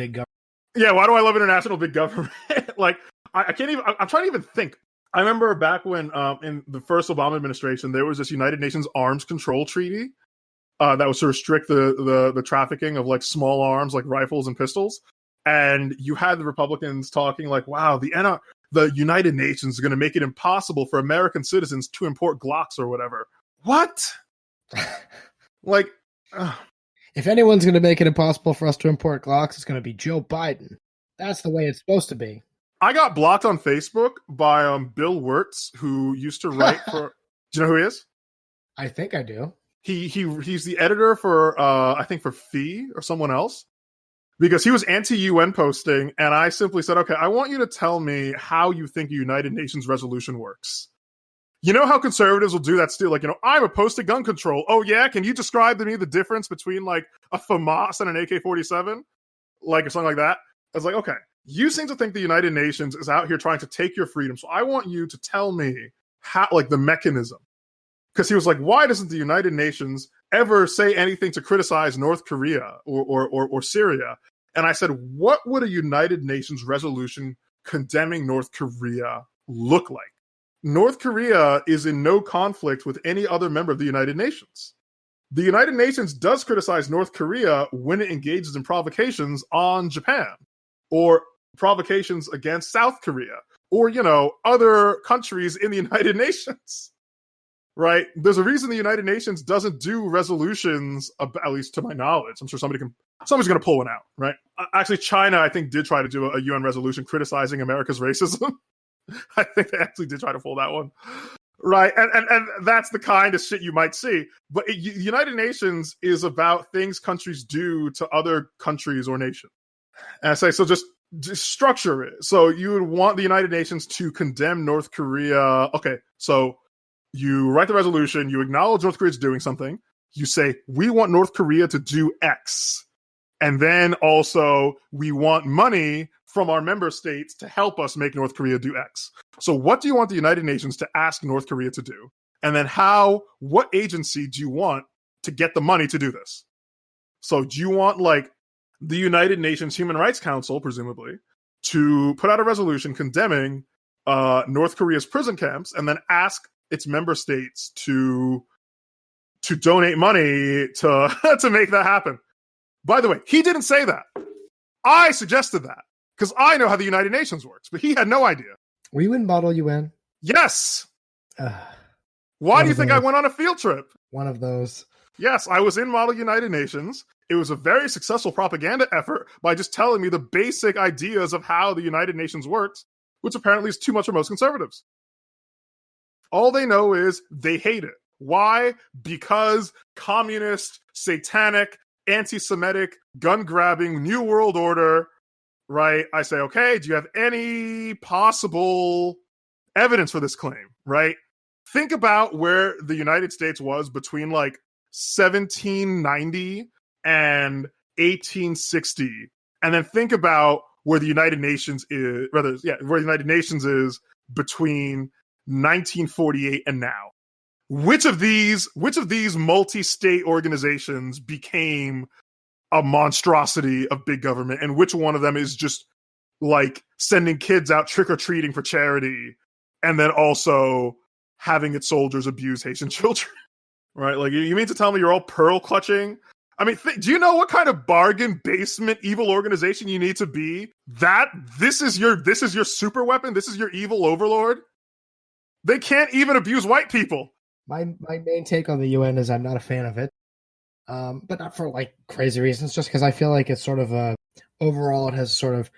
big government. Yeah, why do I love international big government? Like, I can't even. I'm trying to even think. I remember back when in the first Obama administration, there was this United Nations Arms Control Treaty that was to restrict the trafficking of like small arms, like rifles and pistols. And you had the Republicans talking like, "Wow, the United Nations is going to make it impossible for American citizens to import Glocks or whatever." What? Like, if anyone's going to make it impossible for us to import Glocks, it's going to be Joe Biden. That's the way it's supposed to be. I got blocked on Facebook by Bill Wirtz, who used to write for. Do you know who he is? I think I do. He's the editor for I think for Fee or someone else, because he was anti-UN posting, and I simply said, okay, I want you to tell me how you think a United Nations resolution works. You know how conservatives will do that still? Like, I'm opposed to gun control. Oh yeah, can you describe to me the difference between like a FAMAS and an AK-47? Like, or something like that. I was like, okay, you seem to think the United Nations is out here trying to take your freedom, so I want you to tell me how, like, the mechanism. Because he was like, why doesn't the United Nations ever say anything to criticize North Korea or Syria? And I said, what would a United Nations resolution condemning North Korea look like? North Korea is in no conflict with any other member of the United Nations. The United Nations does criticize North Korea when it engages in provocations on Japan, or provocations against South Korea, or, other countries in the United Nations. Right? There's a reason the United Nations doesn't do resolutions, at least to my knowledge. I'm sure somebody's going to pull one out, right? Actually, China, I think, did try to do a UN resolution criticizing America's racism. I think they actually did try to pull that one. Right? And that's the kind of shit you might see. But the United Nations is about things countries do to other countries or nations. And I say, so just structure it. So you would want the United Nations to condemn North Korea. Okay, so you write the resolution, you acknowledge North Korea's doing something, you say, we want North Korea to do X. And then also, we want money from our member states to help us make North Korea do X. So what do you want the United Nations to ask North Korea to do? And then what agency do you want to get the money to do this? So do you want, like, the United Nations Human Rights Council, presumably, to put out a resolution condemning North Korea's prison camps and then ask its member states to donate money to to make that happen? By the way, he didn't say that. I suggested that because I know how the United Nations works, but he had no idea. Were you in Model UN? Yes. Why do you think I went on a field trip? One of those. Yes, I was in Model United Nations. It was a very successful propaganda effort by just telling me the basic ideas of how the United Nations works, which apparently is too much for most conservatives. All they know is they hate it. Why? Because communist, satanic, anti-Semitic, gun-grabbing, New World Order, right? I say, okay, do you have any possible evidence for this claim, right? Think about where the United States was between like 1790 and 1860, and then think about where the United Nations is, where the United Nations is between 1948 and now. Which of these multi-state organizations became a monstrosity of big government, and which one of them is just like sending kids out trick-or-treating for charity and then also having its soldiers abuse Haitian children? Right? Like, you mean to tell me you're all pearl clutching? I mean, do you know what kind of bargain basement evil organization you need to be? That this is your super weapon? This is your evil overlord? They can't even abuse white people. My main take on the UN is I'm not a fan of it, but not for like crazy reasons. Just because I feel like it's sort of overall it has sort of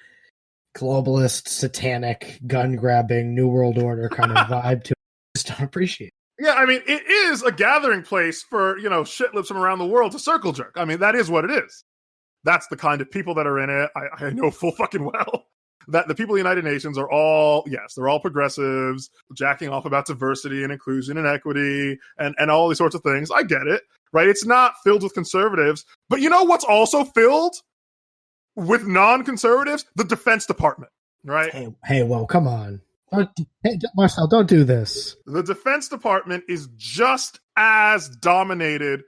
globalist, satanic, gun grabbing, New World Order kind of vibe to it. I just don't appreciate it. Yeah, I mean, it is a gathering place for, shitlibs from around the world to circle jerk. I mean, that is what it is. That's the kind of people that are in it. I know full fucking well that the people of the United Nations are all, yes, they're all progressives, jacking off about diversity and inclusion and equity and all these sorts of things. I get it, right? It's not filled with conservatives. But you know what's also filled with non-conservatives? The Defense Department, right? Hey, whoa, come on. Marcel, don't do this. The Defense Department is just as dominated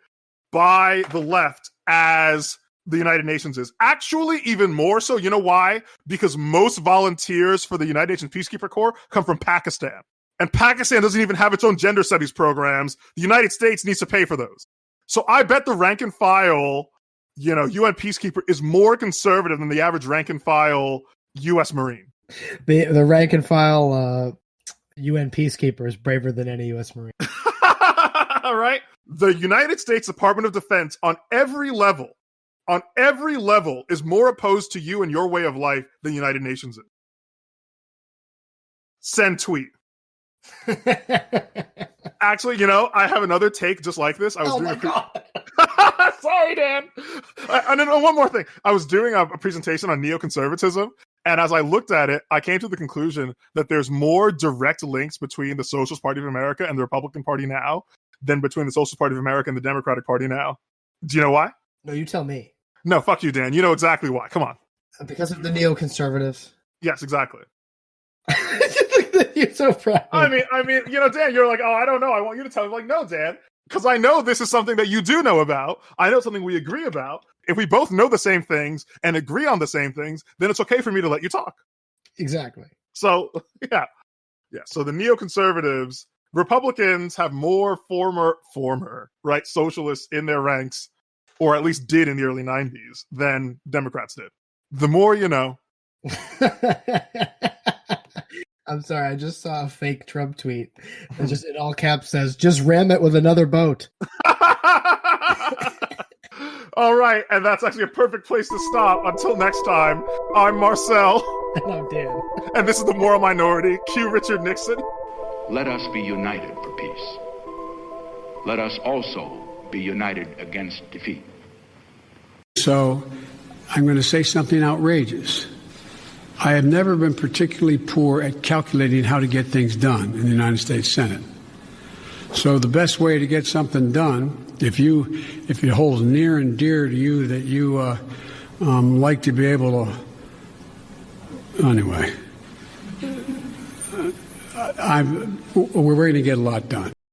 by the left as the United Nations is. Actually, even more so. You know why? Because most volunteers for the United Nations Peacekeeper Corps come from Pakistan. And Pakistan doesn't even have its own gender studies programs. The United States needs to pay for those. So I bet the rank and file, UN Peacekeeper is more conservative than the average rank and file U.S. Marine. The rank and file UN Peacekeeper is braver than any U.S. Marine. All right? The United States Department of Defense on every level, is more opposed to you and your way of life than the United Nations is. Send tweet. Actually, I have another take just like this. God. Sorry, Dan. And then one more thing. I was doing a presentation on neoconservatism, and as I looked at it, I came to the conclusion that there's more direct links between the Socialist Party of America and the Republican Party now than between the Socialist Party of America and the Democratic Party now. Do you know why? No, you tell me. No, fuck you, Dan. You know exactly why. Come on. Because of the neoconservatives. Yes, exactly. You're so proud. I mean, Dan, you're like, oh, I don't know. I want you to tell me. I'm like, no, Dan, because I know this is something that you do know about. I know something we agree about. If we both know the same things and agree on the same things, then it's okay for me to let you talk. Exactly. So, yeah. So the neoconservatives, Republicans have more former, right, socialists in their ranks, or at least did in the early 90s, than Democrats did. The more you know. I'm sorry, I just saw a fake Trump tweet that just in all caps says, just ram it with another boat. All right, and that's actually a perfect place to stop. Until next time, I'm Marcel. And I'm Dan. And this is The Moral Minority. Cue Richard Nixon. Let us be united for peace. Let us also be united against defeat. So, I'm going to say something outrageous. I have never been particularly poor at calculating how to get things done in the United States Senate. So the best way to get something done, if it holds near and dear to you that you like to be able to, anyway, we're going to get a lot done.